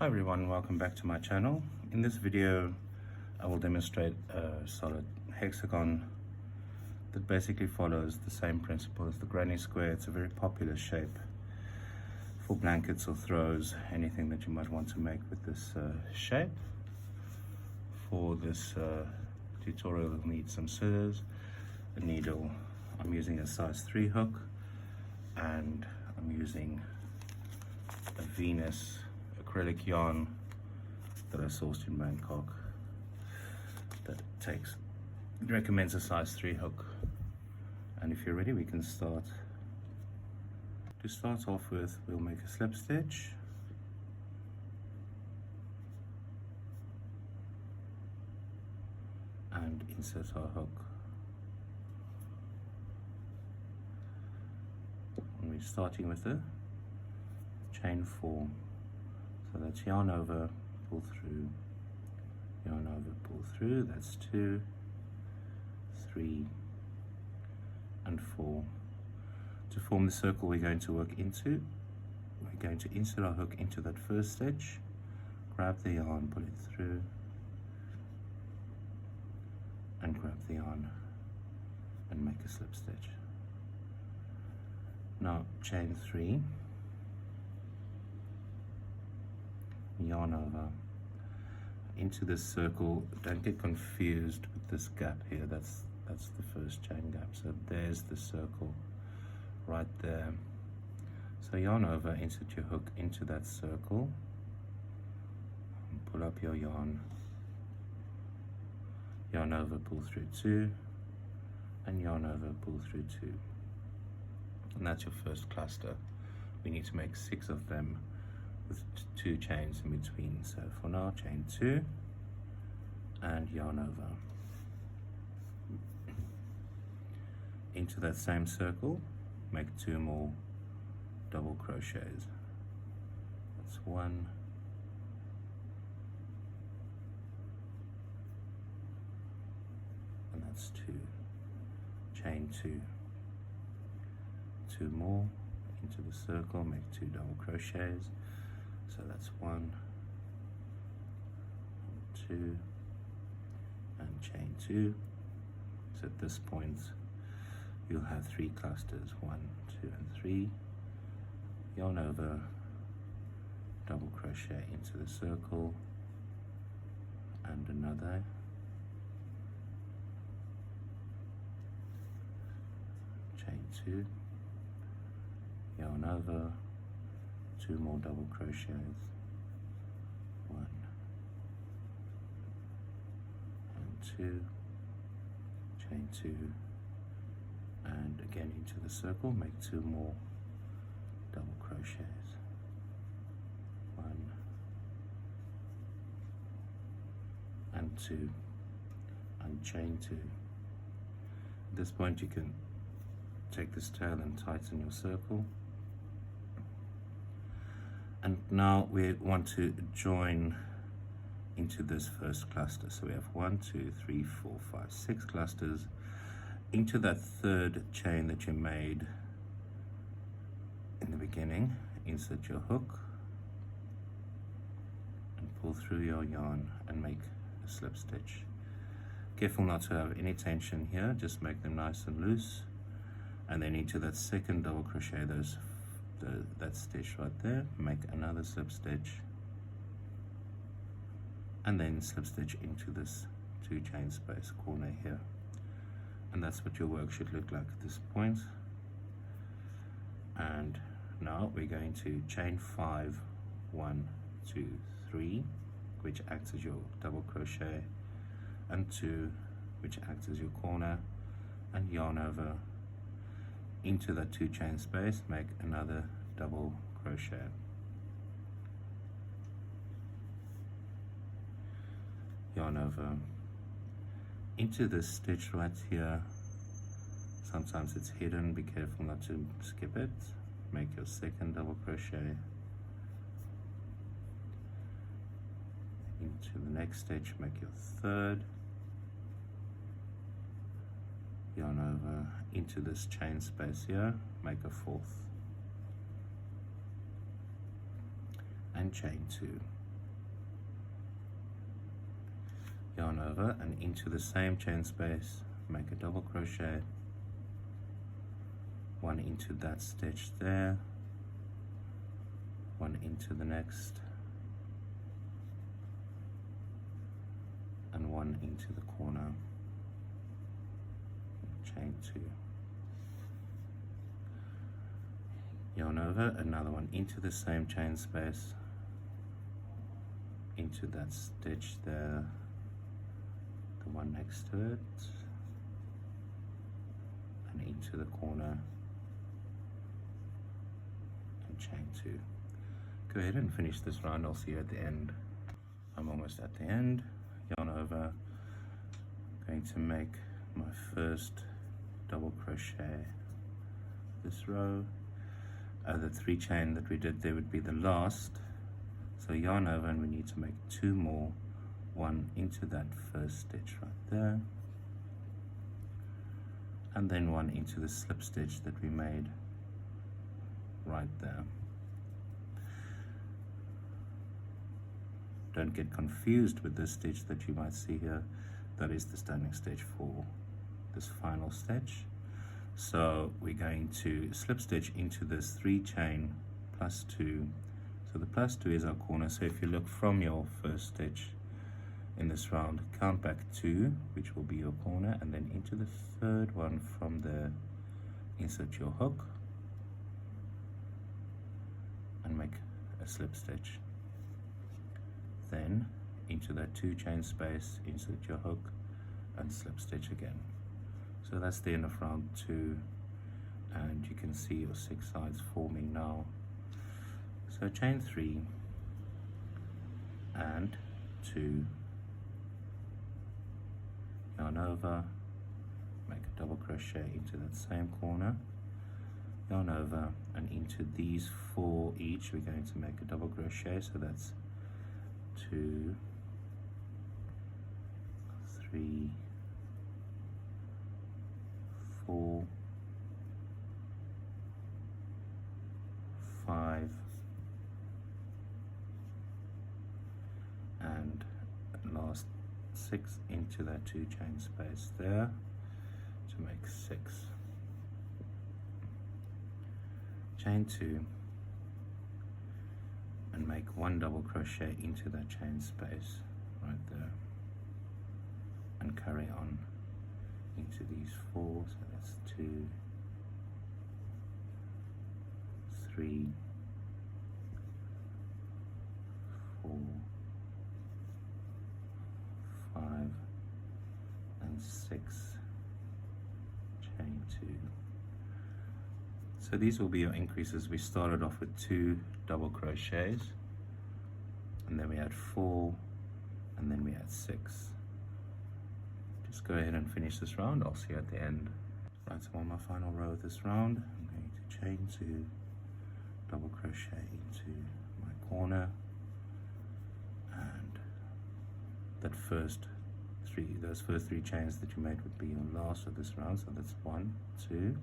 Hi everyone, welcome back to my channel. In this video I will demonstrate a solid hexagon that basically follows the same principle as the granny square. It's a very popular shape for blankets or throws, anything that you might want to make with this shape. For this tutorial you'll need some scissors, a needle. I'm using a size 3 hook and I'm using a Venus acrylic yarn that I sourced in Bangkok that recommends a size 3 hook. And if you're ready, we can start. To start off with, we'll make a slip stitch, and insert our hook. And we're starting with a chain 4. So that's yarn over, pull through, yarn over, pull through. That's 2, 3, and 4. To form the circle we're going to work into, we're going to insert our hook into that first stitch, grab the yarn, pull it through, and grab the yarn and make a slip stitch. Now chain 3, yarn over into this circle. Don't get confused with this gap here. That's the first chain gap. So there's the circle right there. So yarn over, insert your hook into that circle, pull up your yarn, yarn over, pull through 2, and yarn over, pull through 2. And that's your first cluster. We need to make 6 of them with 2 chains in between. So for now, chain 2 and yarn over into that same circle, make 2 more double crochets. That's 1, and that's 2. Chain 2, 2 more into the circle, make 2 double crochets. So that's 1, 2, and chain 2. So at this point you'll have 3 clusters, 1, 2, and 3. Yarn over, double crochet into the circle, and another. Chain 2, yarn over, 2 more double crochets, 1 and 2, chain 2, and again into the circle, make 2 more double crochets, 1 and 2, and chain 2. At this point you can take this tail and tighten your circle. And now we want to join into this first cluster. So we have 1, 2, 3, 4, 5, 6 clusters. Into that third chain that you made in the beginning, insert your hook and pull through your yarn and make a slip stitch. Careful not to have any tension here, just make them nice and loose. And then into that second double crochet, that stitch right there, make another slip stitch, and then slip stitch into this 2 chain space corner here. And that's what your work should look like at this point. And now we're going to chain 5, 1, 2, 3, which acts as your double crochet, and 2, which acts as your corner, and yarn over into that 2 chain space, make another double crochet. Yarn over into this stitch right here. Sometimes it's hidden, be careful not to skip it. Make your second double crochet into the next stitch, make your third, yarn over into this chain space here, make a 4th, and chain 2. yarn over and into the same chain space, make a double crochet, one into that stitch there, one into the next, and one into the corner, chain 2, yarn over, another one into the same chain space, into that stitch there, the one next to it, and into the corner, and chain 2. Go ahead and finish this round. I'll see you at the end. I'm almost at the end. Yarn over, going to make my first double crochet this row. The 3 chain that we did there would be the last, so yarn over, and we need to make 2 more, one into that first stitch right there, and then one into the slip stitch that we made right there. Don't get confused with this stitch that you might see here. That is the standing stitch for this final stitch. So we're going to slip stitch into this 3 chain plus 2. So the plus 2 is our corner. So if you look from your first stitch in this round, count back 2, which will be your corner, and then into the third one from there, insert your hook and make a slip stitch. Then into that 2 chain space, insert your hook and slip stitch again. So that's the end of round 2, and you can see your 6 sides forming now. So chain 3 and 2, yarn over, make a double crochet into that same corner, yarn over, and into these 4 each we're going to make a double crochet. So that's 2, 3, 4, 5, and last 6 into that 2 chain space there to make 6. Chain 2 and make 1 double crochet into that chain space right there, and carry on into these 4. So that's 2, 3, 4, 5, and 6, chain 2. So these will be your increases. We started off with 2 double crochets, and then we had 4, and then we had 6. Just go ahead and finish this round. I'll see you at the end. Right, so on my final row of this round, I'm going to chain 2, double crochet into my corner, and those first 3 chains that you made would be your last of this round. So that's 1, 2,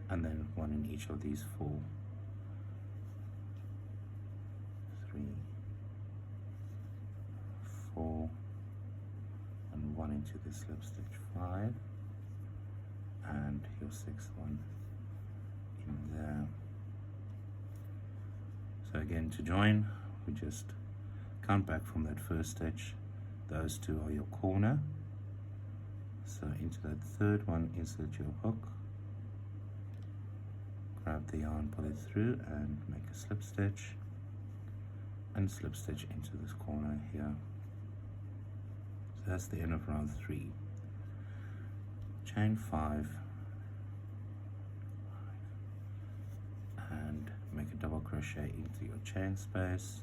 and then 1 in each of these 4. 3, 4, and 1 into the slip stitch 5, and your 6th one in there. So again, to join, we just count back from that first stitch. Those 2 are your corner. So into that 3rd one, insert your hook, grab the yarn, pull it through, and make a slip stitch, and slip stitch into this corner here. So that's the end of round 3. Chain 5 and make a double crochet into your chain space,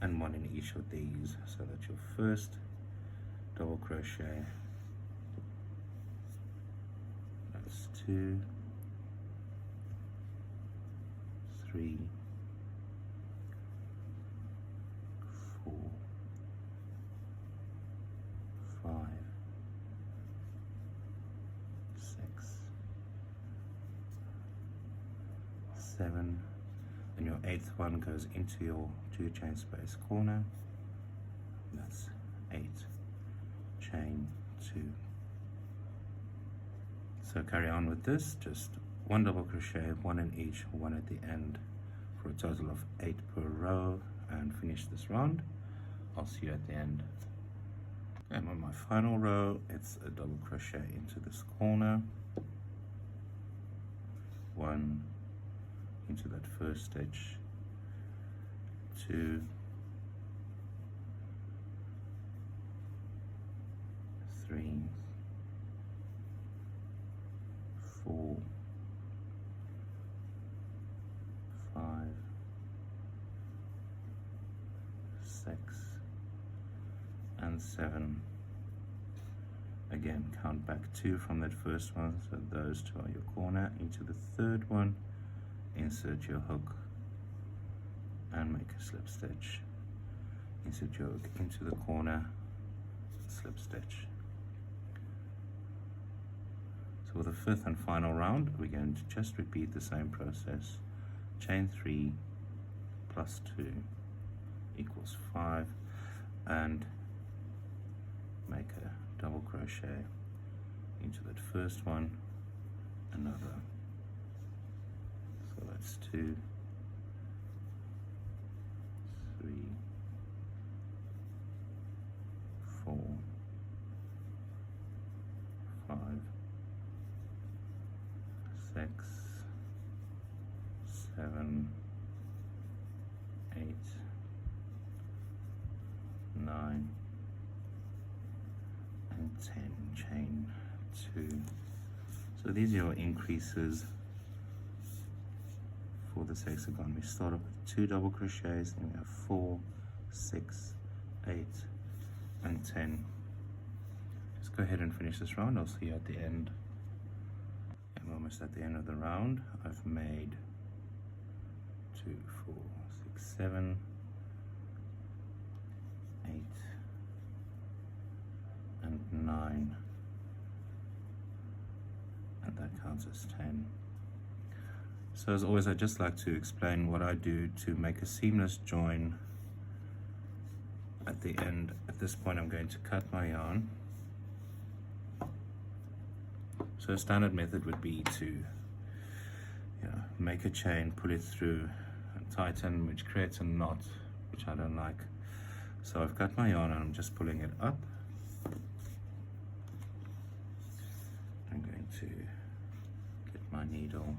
and 1 in each of these. So that's your first double crochet, that's 2, 3, 4, 5, 6, 7, and your 8th one goes into your 2 chain space corner, That's 8, chain 2. So carry on with this, just 1 double crochet, 1 in each, 1 at the end, for a total of 8 per row, and finish this round. I'll see you at the end. And on my final row, it's a double crochet into this corner, 1 into that first stitch, 2, 3, 4, 5, 6, and 7. Again, count back 2 from that first one, so those 2 are your corner. Into the third one, insert your hook and make a slip stitch. Insert your hook into the corner, slip stitch. So for the 5th and final round, we're going to just repeat the same process. Chain 3 plus 2 equals 5, and make a double crochet into that first one, another. So that's 2, 3, 4, 5, 6, 7, 8, 9, and 10. Chain 2. So these are your increases for this hexagon. We start off with 2 double crochets, then we have 4, 6, 8, and 10. Just go ahead and finish this round. I'll see you at the end. I'm almost at the end of the round. I've made 2, 4, 6, 7, 8, and 9, and that counts as 10. So as always, I'd just like to explain what I do to make a seamless join at the end. At this point, I'm going to cut my yarn. So a standard method would be to make a chain, pull it through, and tighten, which creates a knot, which I don't like. So I've cut my yarn and I'm just pulling it up. I'm going to get my needle.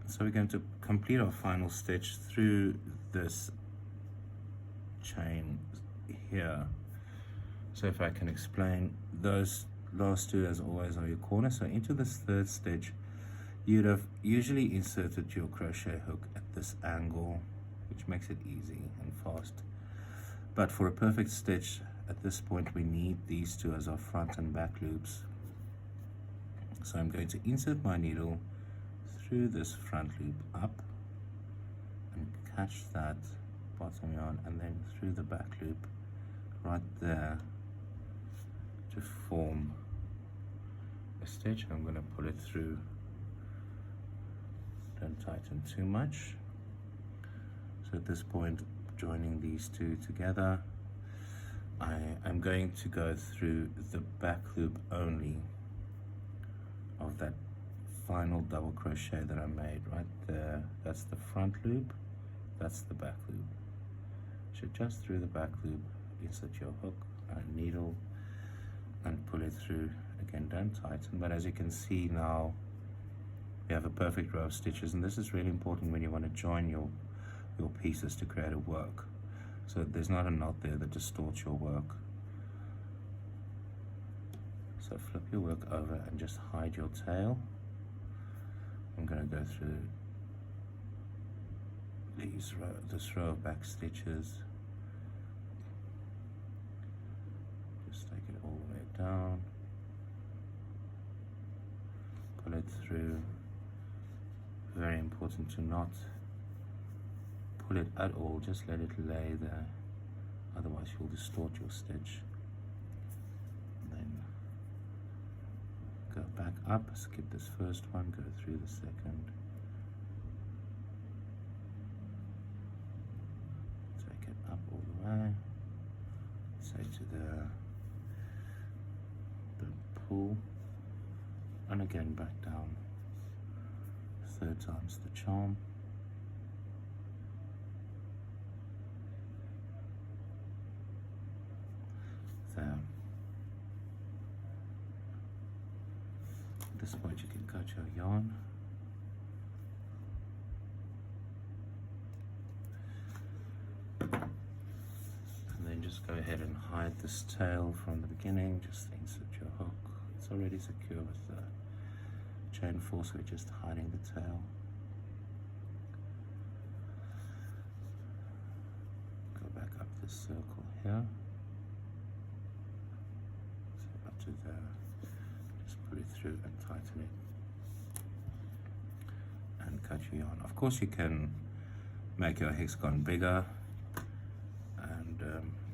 So we're going to complete our final stitch through this chain here. So if I can explain, those last 2 as always are your corner. So into this 3rd stitch, you'd have usually inserted your crochet hook at this angle, which makes it easy and fast. But for a perfect stitch, at this point we need these 2 as our front and back loops. So I'm going to insert my needle through this front loop up and catch that bottom yarn, and then through the back loop right there to form a stitch. I'm going to pull it through. Don't tighten too much. So at this point, joining these 2 together, I'm going to go through the back loop only of that final double crochet that I made right there. That's the front loop, that's the back loop. So just through the back loop, insert your hook and needle and pull it through. Again, don't tighten, but as you can see now, we have a perfect row of stitches, and this is really important when you want to join your pieces to create a work, so there's not a knot there that distorts your work. So flip your work over and just hide your tail. I'm going to go through this row of back stitches. Just take it all the way down, pull it through. Very important to not pull it at all, just let it lay there, otherwise you'll distort your stitch. And then go back up, skip this first one, go through the second, up all the way, say to the pull, and again back down, third time's the charm. There. At this point you can cut your yarn. And then just go ahead and hide this tail from the beginning. Just insert your hook. It's already secure with the chain 4, so we're just hiding the tail. Go back up this circle here. So up to there. Just pull it through and tighten it. And cut your yarn. Of course you can make your hexagon bigger. And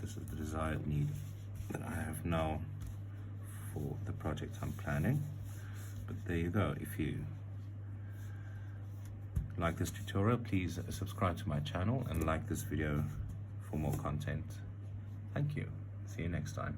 this is the desired need that I have now for the project I'm planning. But there you go. If you like this tutorial, please subscribe to my channel and like this video for more content. Thank you. See you next time.